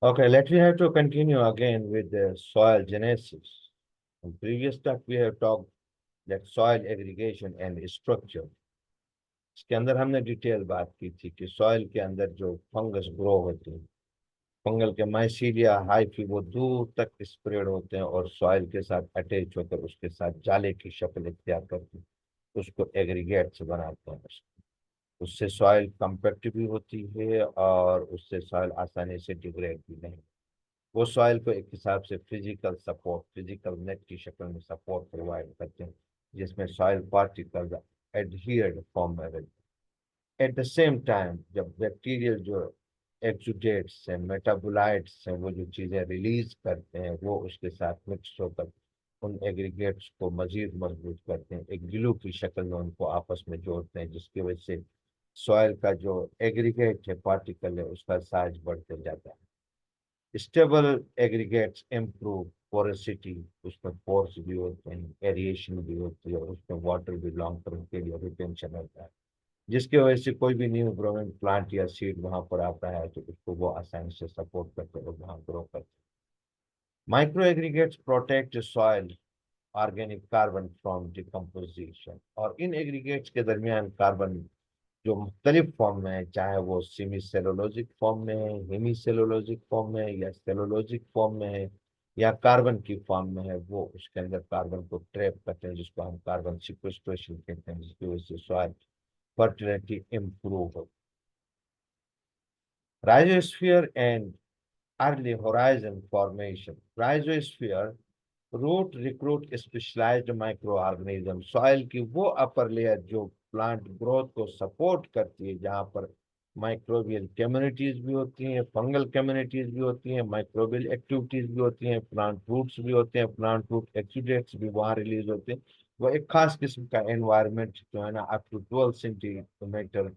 Okay, let me have to continue again with the soil genesis. In previous talk, we have talked that soil aggregation and structure. इसके अंदर हमने detail बात की थी कि soil के अंदर जो फंगस ग्रो होते हैं, फंगल के माइसीलिया हाइफी वो दूर तक स्प्रेड होते हैं और सॉइल के साथ अटैच होकर उसके साथ जाले की शक्ल इख्तियार करते हैं, उसको एग्रीगेट्स बनाते हैं। उससे सॉइल कंपैक्ट भी होती है और उससे सॉइल आसानी से डिग्रेड भी नहीं। वो सॉइल को एक हिसाब से फिजिकल सपोर्ट, फिजिकल नेट की शक्ल में सपोर्ट प्रोवाइड करते हैं, जिसमें सॉइल पार्टिकल्स एडहियर्ड फॉर्म में रहते हैं। एट द सेम टाइम जब बैक्टीरियल जो एक्सुडेट्स हैं, मेटाबोलाइट्स हैं, वो जो चीज़ें रिलीज करते हैं वो उसके साथ मिक्स होकर उन एग्रीगेट्स को मजीद मजबूत करते हैं, एक ग्लू की शक्ल में उनको आपस में जोड़ते हैं, जिसकी वजह से सॉइल का जो एग्रीगेट है, पार्टिकल है, उसका साइज बढ़ते जाता है। स्टेबल एग्रीगेट्स इम्प्रूव पोरोसिटी, उसमें पोर्स भी होते हैं, एरिएशन भी होती है, उसमें वाटर भी लॉन्ग टर्म के लिए रिटेंशन होता है, जिसकी वजह से कोई भी न्यू ग्रोइंग प्लांट या सीड वहां पर आता है तो उसको वो आसानी से सपोर्ट करते हैं और वहां ग्रो करते हैं। Micro aggregates protect soil organic carbon from decomposition, और इन एग्रीगेट्स के दरमियान कार्बन जो मुख्तलिफ फॉर्म में है, चाहे वो सेमी सेलोलॉजिक फॉर्म में है, हेमी सेलोलॉजिक फॉर्म में है, या सेलोलॉजिक फॉर्म में है, या कार्बन की फॉर्म में है, वो उसके अंदर कार्बन को ट्रैप करते हैं, जिसको हम कार्बन सिक्वेस्ट्रेशन कहते हैं, जिसकी वजह से सॉइल फर्टिलिटी इंप्रूव हो। Rhizosphere and early horizon formation. Rhizosphere root recruit specialised micro organism, soil की वो अपर लेयर जो प्लांट ग्रोथ को सपोर्ट करती है, जहाँ पर माइक्रोबियल कम्युनिटीज भी होती हैं, फंगल कम्युनिटीज भी होती हैं, माइक्रोबियल एक्टिविटीज भी होती हैं, प्लांट रूट्स भी होते हैं, प्लांट रूट एक्सुडेट्स भी वहाँ रिलीज होते हैं। वो एक खास किस्म का एनवायरनमेंट जो है ना, up to 12 centimetre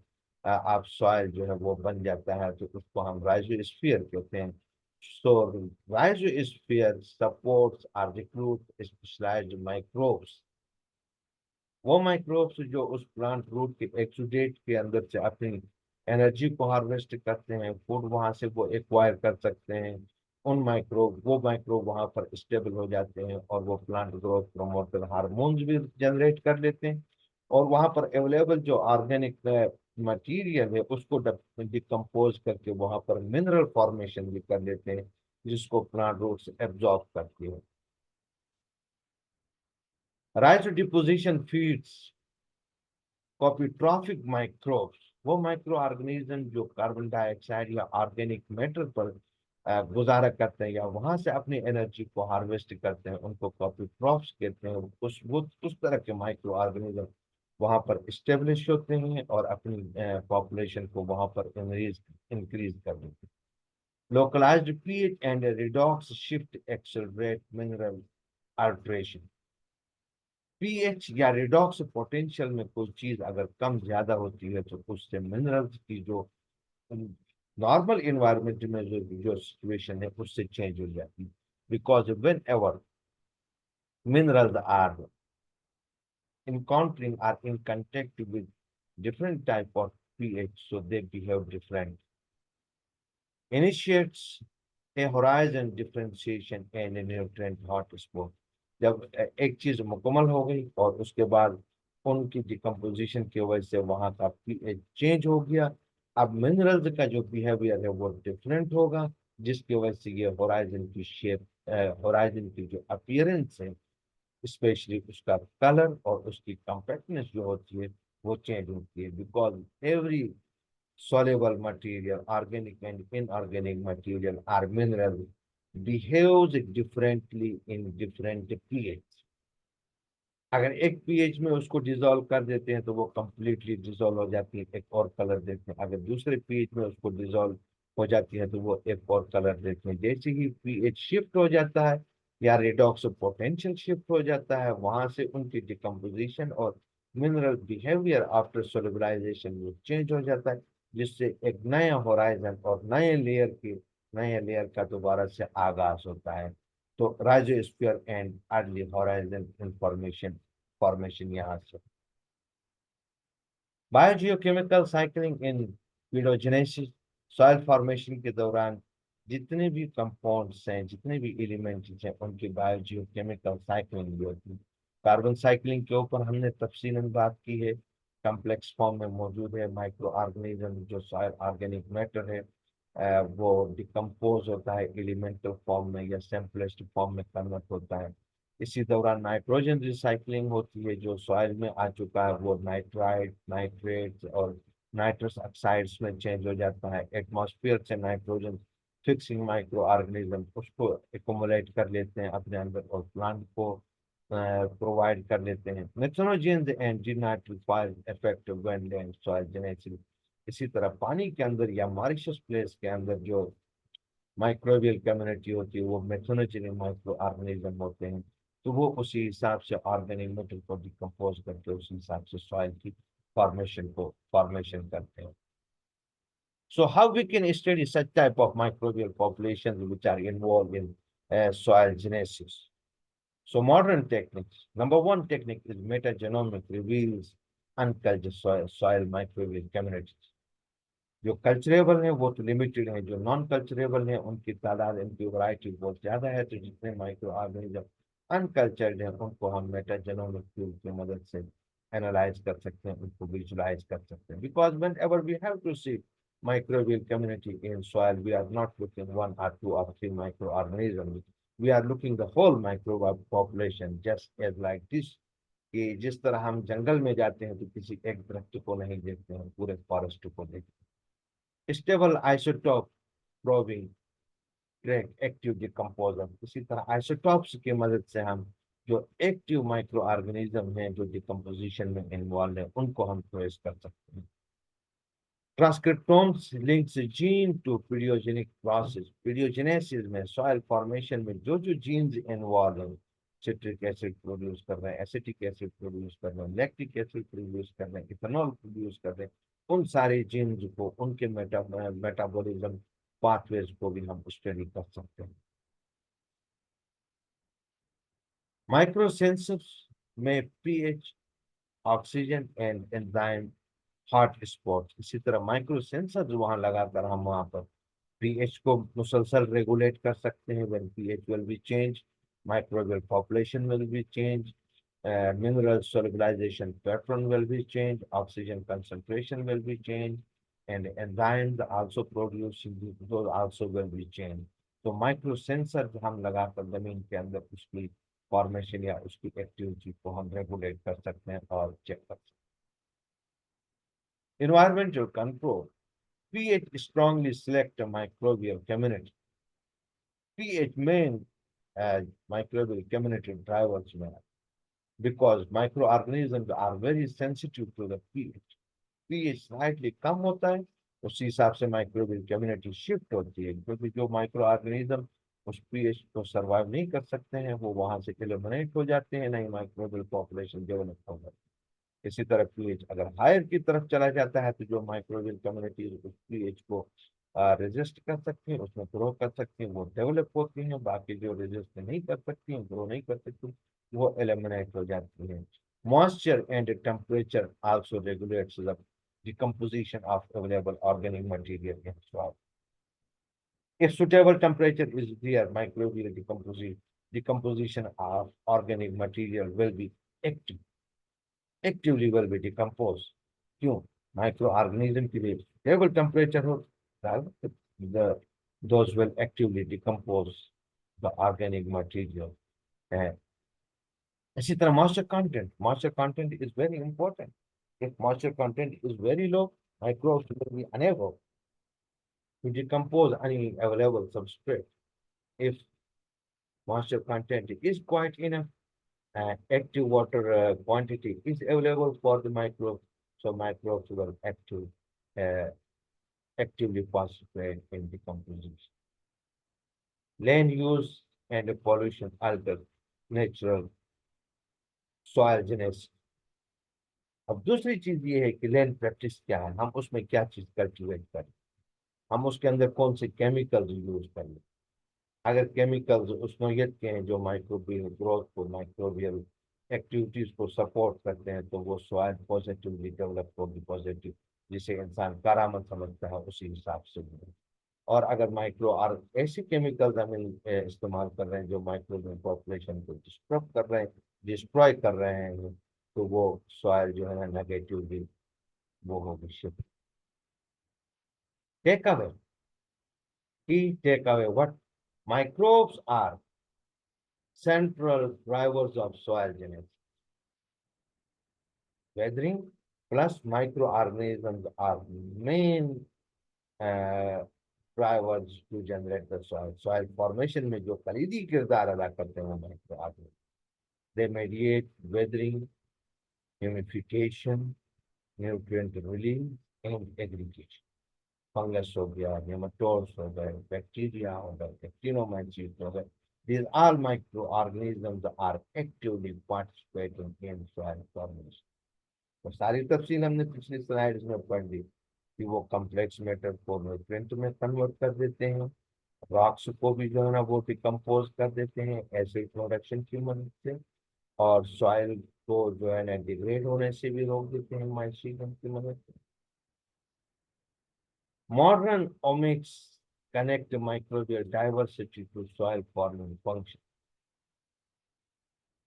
of soil जो है वो बन जाता है, तो उसको हम राइजोस्फीयर कहते हैं। So rhizosphere supports or recruit specialized microbes, वो माइक्रोब्स जो उस प्लांट रूट के एक्सुडेट के अंदर से अपनी एनर्जी को हार्वेस्ट करते हैं, फूड वहां से वो एक्वायर कर सकते हैं। वो माइक्रोब वहां पर स्टेबल हो जाते हैं और वो प्लांट ग्रोथ प्रमोटर हार्मोन्स भी जनरेट कर लेते हैं, और वहां पर अवेलेबल जो ऑर्गेनिक मटेरियल है उसको डिकम्पोज करके वहां पर मिनरल फॉर्मेशन भी कर लेते हैं, जिसको प्लांट रूट्स एब्जॉर्ब करती है। राइज डिपोजिशन फीड्स कॉपीट्रॉफिक माइक्रोब्स, वो माइक्रो ऑर्गेनिज्म जो कार्बन डाइऑक्साइड या ऑर्गेनिक मैटर पर गुजारा करते हैं या वहां से अपनी एनर्जी को हार्वेस्ट करते हैं, उनको कॉपीट्रॉफ्स कहते हैं। उस तरह के माइक्रो ऑर्गेनिज्म वहां पर स्टेब्लिश होते हैं और अपनी पॉपुलेशन को वहां पर इंक्रीज कर देते हैं। Localised pH and redox shift accelerate mineral alteration. PH या रिडॉक्स पोटेंशियल में कोई चीज अगर कम ज्यादा होती है तो उससे मिनरल्स की जो नॉर्मल इन्वायरमेंट में जो जो सिचुएशन है उससे चेंज हो जाती है, because whenever minerals are encountering or in contact with different type of pH, so they behave different. Initiates a horizon differentiation and a nutrient hotspot. जब एक चीज मुकम्मल हो गई और उसके बाद उनकी डिकम्पोजिशन की वजह से वहां का पीएच चेंज हो गया, अब मिनरल्स का जो बिहेवियर है वो डिफरेंट होगा, जिसकी वजह से ये होराइजन की शेप, होराइजन की जो अपीयरेंस है, स्पेशली उसका कलर और उसकी कम्पैक्टनेस जो होती है वो चेंज होती है, because every soluble material, organic and inorganic material or mineral behaves differently in different pH. अगर एक पीएच में उसको डिसॉल्व कर देते हैं तो वो कंप्लीटली डिसॉल्व हो जाती है, एक और कलर देते हैं। अगर दूसरे पीएच में उसको डिसॉल्व हो जाती है तो वो एक और कलर देते हैं। जैसे ही पीएच शिफ्ट हो जाता है या रिडॉक्स पोटेंशियल शिफ्ट हो जाता है, वहां से उनकी डिकम्पोजिशन और मिनरल बिहेवियर आफ्टर सोलिबलाइजेशन वो चेंज हो जाता है, जिससे एक नया होराइजन और नए लेयर का दोबारा से आगाज होता है। तो rhizosphere and early horizon information formation यहाँ से। बायोजियोकेमिकल साइकिलिंग इन पीडोजेनेसिस, सॉइल फॉर्मेशन के दौरान जितने भी कंपाउंड्स हैं, जितने भी एलिमेंट्स हैं, उनकी बायोजियोकेमिकल साइक्लिंग भी होती है। कार्बन साइक्लिंग के ऊपर हमने तफसीलन बात की है। कम्प्लेक्स फॉर्म में मौजूद है माइक्रो ऑर्गेनिज्म, जो सॉइल ऑर्गेनिक मैटर है, वो डिकम्पोज होता है एलिमेंटल फॉर्म में या सिंपलेस्ट फॉर्म में कन्वर्ट होता है। इसी दौरान नाइट्रोजन रिसाइकलिंग होती है, जो सॉइल में आ चुका है वो नाइट्राइट, नाइट्रेट और नाइट्रस ऑक्साइड्स में चेंज हो जाता है। एटमॉस्फेयर से नाइट्रोजन फिक्सिंग माइक्रो ऑर्गेनिज्म उसको एकोमोलेट कर लेते हैं अपने अंदर और प्लांट को प्रोवाइड कर लेते हैं। Methanogens and denitrifier effect when land soil genesis. इसी तरह पानी के अंदर या मॉरिशस प्लेस के अंदर जो माइक्रोबियल कम्युनिटी होती है वो मेथनोजेनिक माइक्रो ऑर्गेनिज्म होते हैं। तो वो उसी हिसाब से ऑर्गेनिक मैटर को डिकम्पोज करके उसी हिसाब से सॉइल की फॉर्मेशन करते हैं। So how we can study such type of microbial populations which are involved in soil genesis? So modern techniques. Number one technique is metagenomic reveals uncultured soil microbial communities. जो culturable है वो तो limited है, जो non culturable है उनकी तादाद, इनकी वैरायटी बहुत ज्यादा है। तो जितने माइक्रो ऑर्गेनिज्म अनकल्चर्ड है उनको हम मेटाजेनोमिक टूल की मदद से एनालाइज कर सकते हैं, उनको विजुलाइज कर सकते हैं। Because whenever we have to see microbial community in soil, we are not looking one or two or three microorganisms. We are looking the whole microbe population just as like this, कि जिस तरह हम जंगल में जाते हैं तो किसी एक दरख्त को नहीं देखते हैं, पूरे फॉरेस्ट को देखते हैं। Stable isotope probing track active decomposer. इसी तरह आइसोटॉप्स की मदद से हम जो एक्टिव माइक्रो ऑर्गेनिज्म हैं जो डिकम्पोजिशन में इन्वॉल्व है उनको हम ट्रेस कर सकते हैं। ट्रांसक्रिप्टोम्स लिंक्स जीन टू पीडियोजेनिक प्रोसेस। पीडियोजेनेसिस में सॉइल फॉर्मेशन में जो जो जीन्स इन्वॉल्व हैं, सिट्रिक एसिड प्रोड्यूस कर रहे हैं, एसिटिक एसिड प्रोड्यूस कर रहे हैं, लैक्टिक एसिड प्रोड्यूस कर रहे हैं, इथेनॉल प्रोड्यूस कर रहे हैं, उन सारे जीन्स को, उनके मेटाबॉलिज्म पाथवेज को भी हम स्टडी कर सकते हैं। माइक्रोसेंसर्स में pH, oxygen and enzyme hot spot. इसी तरह माइक्रो सेंसर वहां लगाकर हम वहां पर पीएच को मुसलसल रेगुलेट कर सकते हैं। When pH will be change, microbial population will be changed, mineral solubilization pattern will be changed, oxygen concentration will be changed, and enzymes also producing those also will be changed. तो micro sensor हम लगाकर जमीन के अंदर उसकी formation या उसकी activity को हम रेगुलेट कर सकते हैं और चेक कर सकते हैं। Environmental control. pH strongly select a microbial community. pH main as microbial community drivers matter because microorganisms are very sensitive to the pH. pH slightly कम होता है, उसी हिसाब से माइक्रोबियल कम्युनिटी शिफ्ट होती है, क्योंकि जो माइक्रो ऑर्गेनिज्म उस पीएच को सरवाइव नहीं कर सकते हैं वो वहां से एलिमिनेट हो जाते हैं, नहीं माइक्रोबियल पॉपुलेशन डेवलप होगा। इसी तरह पीएच अगर हायर की तरफ चला जाता है तो जो माइक्रोबियल कम्युनिटी उस पीएच को रेजिस्ट कर सकती हैं, उसमें ग्रो कर सकती हैं, वो डेवलप होती हैं। बाकी जो रेजिस्ट नहीं कर सकती हैं, ग्रो नहीं कर सकती, वो एलिमिनेट हो जाती हैं। Moisture and temperature also regulates the decomposition of available organic material in soil. If suitable temperature is there, microbial decomposition of organic material will be active, actively will be decomposed. क्यों? Micro organism के लिए table temperature हो, the those will actively decompose the organic material. And इसी तरह moisture content is very important. If moisture content is very low, microbes will be unable to decompose any available substrate. If moisture content is quite enough, active water quantity is available for the microbes, so microbes will uh, actively participate in decomposition. Land use and pollution alter natural soil genesis. अब दूसरी चीज ये है कि land practice क्या है, हम उसमें क्या चीज कल्टीवेट करें, हम उसके अंदर कौन से केमिकल्स यूज करें। अगर केमिकल्स उस नौयत के हैं जो माइक्रोबियल ग्रोथ को, माइक्रोबियल एक्टिविटीज को सपोर्ट करते हैं, तो वो सॉइल पॉजिटिवली डेवलप होगी, पॉजिटिव जिसे इंसान करामत समझता है उसी हिसाब से। और अगर माइक्रो और ऐसे केमिकल्स हम इस्तेमाल कर रहे हैं जो माइक्रोबियल पॉपुलेशन को डिस्ट्रॉय कर रहे हैं, तो वो सॉइल जो है ना नेगेटिवली वो होगी शिफ्ट। टेक अवे, की take away what microbes are central drivers of soil genetics. Weathering plus microorganisms are main uh, drivers to generate the soil. Soil formation में जो कलीदी किरदार अदा करते हैं microorganisms. They mediate weathering, humidification, nutrient release, and aggregation. Fungus हो गया, nematodes हो गए, बैक्टीरिया हो गए, एक्टिनोमाइसीट्स हो गए, these all microorganisms are actively participating in soil formation. तो सारी तफसील हमने पिछली स्लाइड्स में पढ़ ली कि वो कम्प्लेक्स मैटर को न्यूट्रिएंट में कन्वर्ट कर देते हैं, रॉक्स को भी जो है ना वो डिकम्पोज कर देते हैं एसिड प्रोडक्शन की मदद से, और सॉइल को जो है ना डिग्रेड होने से भी रोक देते हैं माइसीडियम की मदद से। Modern omics connect microbial diversity to soil forming function.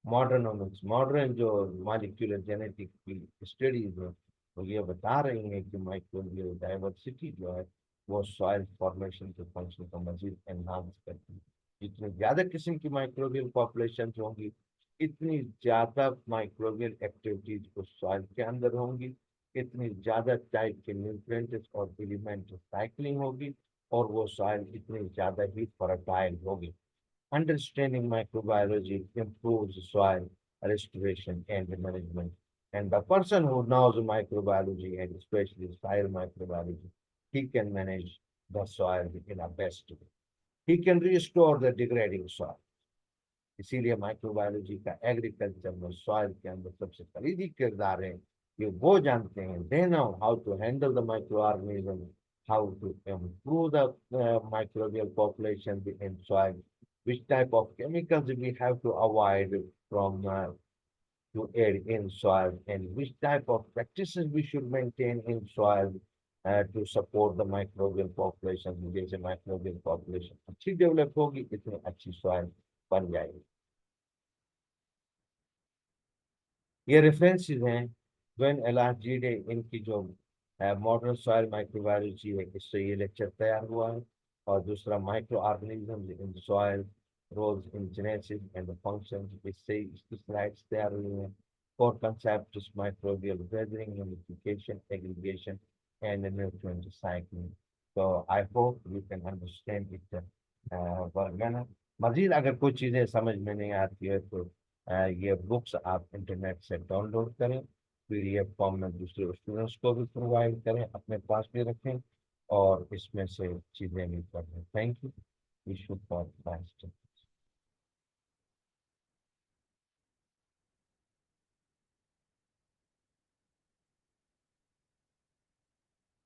Modern जो मॉलिक्यूलर जेनेटिक की स्टडीज है वो ये बता रही हैं कि माइक्रोबियल डाइवर्सिटी जो है वो सॉइल फॉर्मेशन के फंक्शन को मजीद एनहांस करती है। जितनी ज्यादा किस्म की माइक्रोबियल पॉपुलेशन होंगी, इतनी ज्यादा माइक्रोबियल एक्टिविटीज उस सॉइल के अंदर होंगी, इतनी ज्यादा टाइप के न्यूट्रिएंट्स और एलिमेंट साइक्लिंग होगी, और वो सॉइल इतनी ज्यादा ही फर्टाइल होगी। Understanding microbiology improves soil restoration and management. And the person who knows microbiology and especially soil microbiology, he can manage the soil in a best way. He can restore the degrading soil. इसीलिए microbiology का agriculture में soil के अंदर सबसे कलीदी किरदार है कि वो जानते हैं, they know how to handle the micro organism, how to improve the microbial population in soil, which type of chemicals we have to avoid from to add in soil, and which type of practices we should maintain in soil to support the microbial population. जैसे microbial population अच्छी develop होगी, इतनी अच्छी soil बन जाएगी। ये references हैं Gwen एलार्जीडे, इनकी जो मॉडर्न सॉइल माइक्रोबायोलॉजी है, इससे ये लेक्चर तैयार हुआ है। और दूसरा micro organism in soil, roles in genesis and functions, इससे इसकी स्लाइड्स तैयार हुई हैं। Four concepts microbial weathering, humidification, aggregation, and nutrient cycling. So I hope you can understand it well. मजीद अगर कोई चीज़ें समझ में नहीं आती है तो ये बुक्स आप इंटरनेट से डाउनलोड करें, पीडीएफ फॉर्म में दूसरे स्टूडेंट्स को भी प्रोवाइड करें, अपने पास भी रखें, और इसमें से चीज़ें भी पढ़ें। Thank you. Wish you for